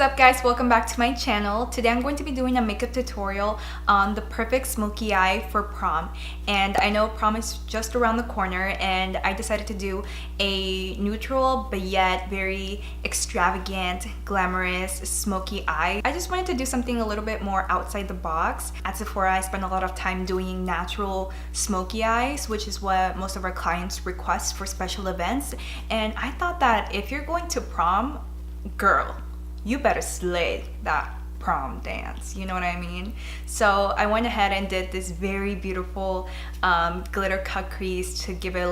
What's up guys, welcome back to my channel. Today I'm going to be doing a makeup tutorial on the perfect smoky eye for prom. And I know prom is just around the corner and I decided to do a neutral but yet very extravagant, glamorous, smoky eye. I just wanted to do something a little bit more outside the box. At Sephora, I spend a lot of time doing natural smoky eyes, which is what most of our clients request for special events. And I thought that if you're going to prom, girl, you better slay that prom dance, you know what I mean? So I went ahead and did this very beautiful glitter cut crease to give it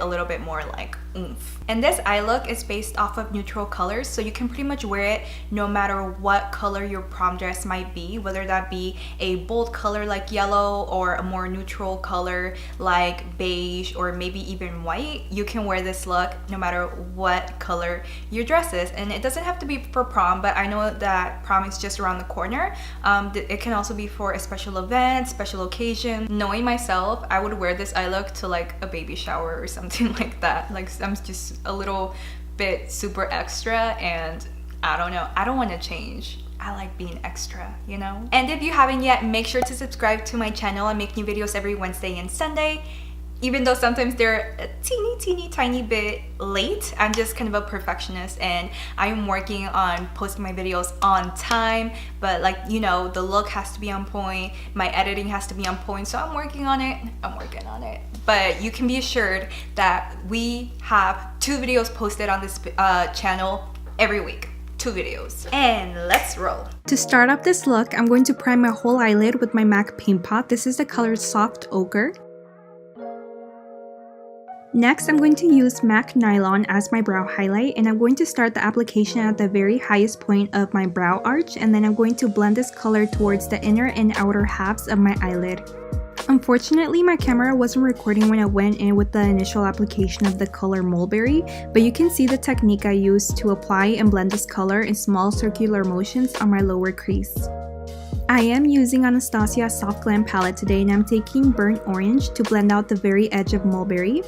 a little bit more like oomph. And this eye look is based off of neutral colors, so you can pretty much wear it no matter what color your prom dress might be, whether that be a bold color like yellow or a more neutral color like beige or maybe even white. You can wear this look no matter what color your dress is, and it doesn't have to be for prom, but I know that prom is just around the corner. It can also be for a special event, special occasion. Knowing myself, I would wear this eye look to like a baby shower or something like that. Like I'm just a little bit super extra, and I don't know, I don't want to change. I like being extra, you know? And if you haven't yet, make sure to subscribe to my channel. I make new videos every Wednesday and Sunday. Even though sometimes they're a teeny tiny bit late, I'm just kind of a perfectionist and I'm working on posting my videos on time. But like, you know, the look has to be on point, my editing has to be on point, so I'm working on it. But you can be assured that we have 2 videos posted on this channel every week. 2 videos. And let's roll. To start off this look, I'm going to prime my whole eyelid with my MAC Paint Pot. This is the color Soft Ochre. Next, I'm going to use MAC Nylon as my brow highlight, and I'm going to start the application at the very highest point of my brow arch, and then I'm going to blend this color towards the inner and outer halves of my eyelid. Unfortunately, my camera wasn't recording when I went in with the initial application of the color Mulberry, but you can see the technique I used to apply and blend this color in small circular motions on my lower crease. I am using Anastasia Soft Glam Palette today, and I'm taking Burnt Orange to blend out the very edge of Mulberry.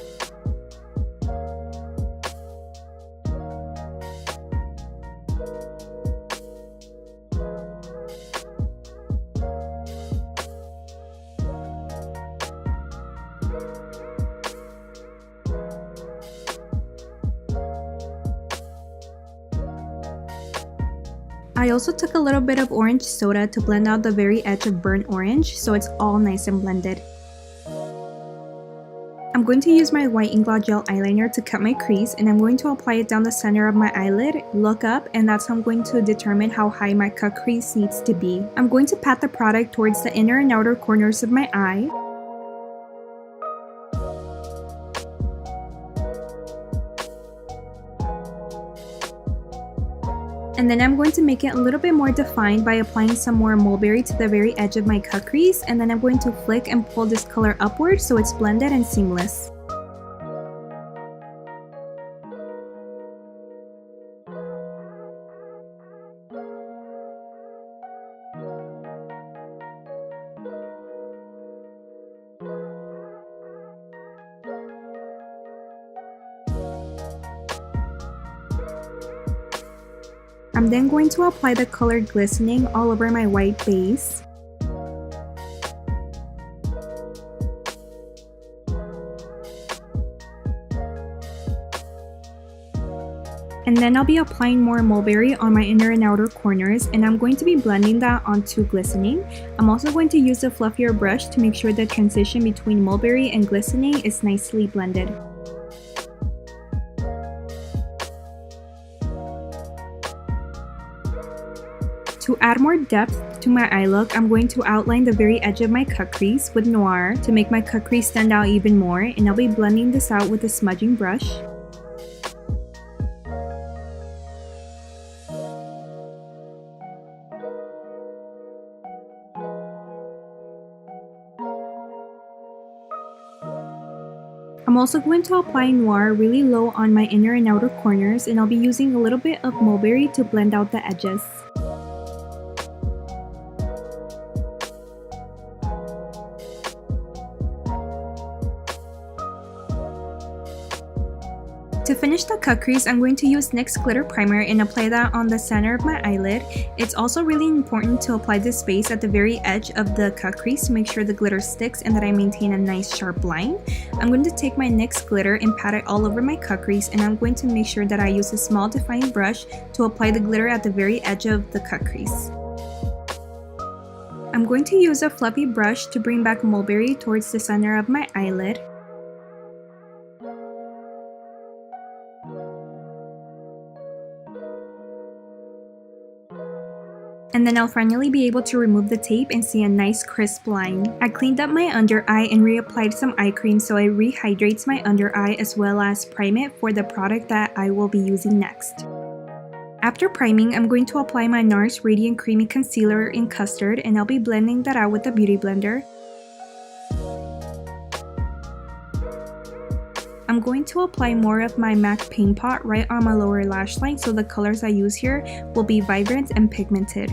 I also took a little bit of orange soda to blend out the very edge of burnt orange so it's all nice and blended. I'm going to use my white Inkblot gel eyeliner to cut my crease, and I'm going to apply it down the center of my eyelid, look up, and that's how I'm going to determine how high my cut crease needs to be. I'm going to pat the product towards the inner and outer corners of my eye. And then I'm going to make it a little bit more defined by applying some more Mulberry to the very edge of my cut crease, and then I'm going to flick and pull this color upward so it's blended and seamless. I'm then going to apply the color Glistening all over my white base. And then I'll be applying more Mulberry on my inner and outer corners, and I'm going to be blending that onto Glistening. I'm also going to use a fluffier brush to make sure the transition between Mulberry and Glistening is nicely blended. To add more depth to my eye look, I'm going to outline the very edge of my cut crease with Noir to make my cut crease stand out even more, and I'll be blending this out with a smudging brush. I'm also going to apply Noir really low on my inner and outer corners, and I'll be using a little bit of Mulberry to blend out the edges. To finish the cut crease, I'm going to use NYX Glitter Primer and apply that on the center of my eyelid. It's also really important to apply this base at the very edge of the cut crease to make sure the glitter sticks and that I maintain a nice sharp line. I'm going to take my NYX glitter and pat it all over my cut crease, and I'm going to make sure that I use a small defined brush to apply the glitter at the very edge of the cut crease. I'm going to use a fluffy brush to bring back mulberry towards the center of my eyelid. And then I'll finally be able to remove the tape and see a nice crisp line. I cleaned up my under eye and reapplied some eye cream so it rehydrates my under eye as well as prime it for the product that I will be using next. After priming, I'm going to apply my NARS Radiant Creamy Concealer in Custard, and I'll be blending that out with a beauty blender. I'm going to apply more of my MAC Paint Pot right on my lower lash line so the colors I use here will be vibrant and pigmented.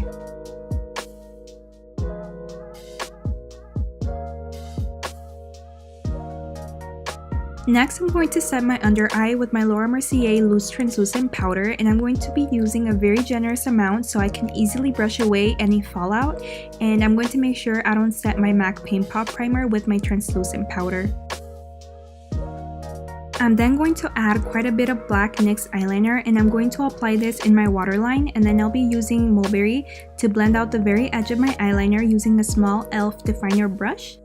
Next, I'm going to set my under eye with my Laura Mercier Loose Translucent Powder, and I'm going to be using a very generous amount so I can easily brush away any fallout, and I'm going to make sure I don't set my MAC Paint Pot Primer with my translucent powder. I'm then going to add quite a bit of black NYX eyeliner, and I'm going to apply this in my waterline, and then I'll be using Mulberry to blend out the very edge of my eyeliner using a small e.l.f. definer brush.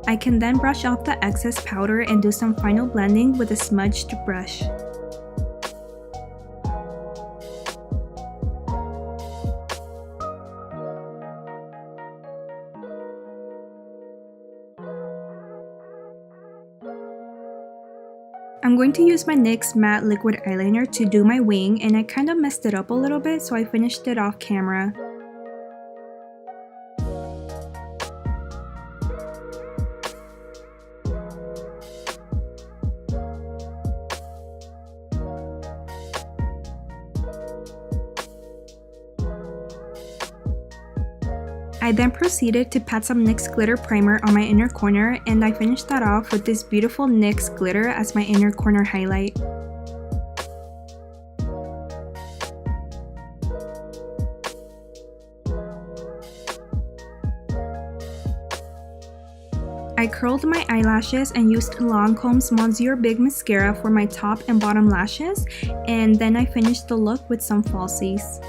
I can then brush off the excess powder and do some final blending with a smudged brush. I'm going to use my NYX Matte Liquid Eyeliner to do my wing, and I kind of messed it up a little bit, so I finished it off camera. I then proceeded to pat some NYX Glitter Primer on my inner corner, and I finished that off with this beautiful NYX glitter as my inner corner highlight. I curled my eyelashes and used Lancome's Monsieur Big Mascara for my top and bottom lashes, and then I finished the look with some falsies.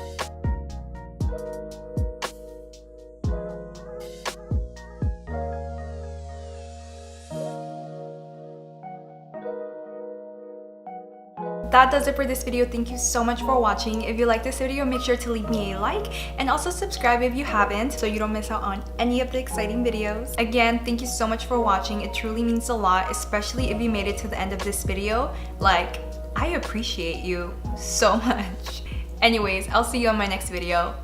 That does it for this video. Thank you so much for watching. If you like this video, make sure to leave me a like and also subscribe if you haven't so you don't miss out on any of the exciting videos. Again, thank you so much for watching. It truly means a lot, especially if you made it to the end of this video. Like, I appreciate you so much. Anyways, I'll see you on my next video.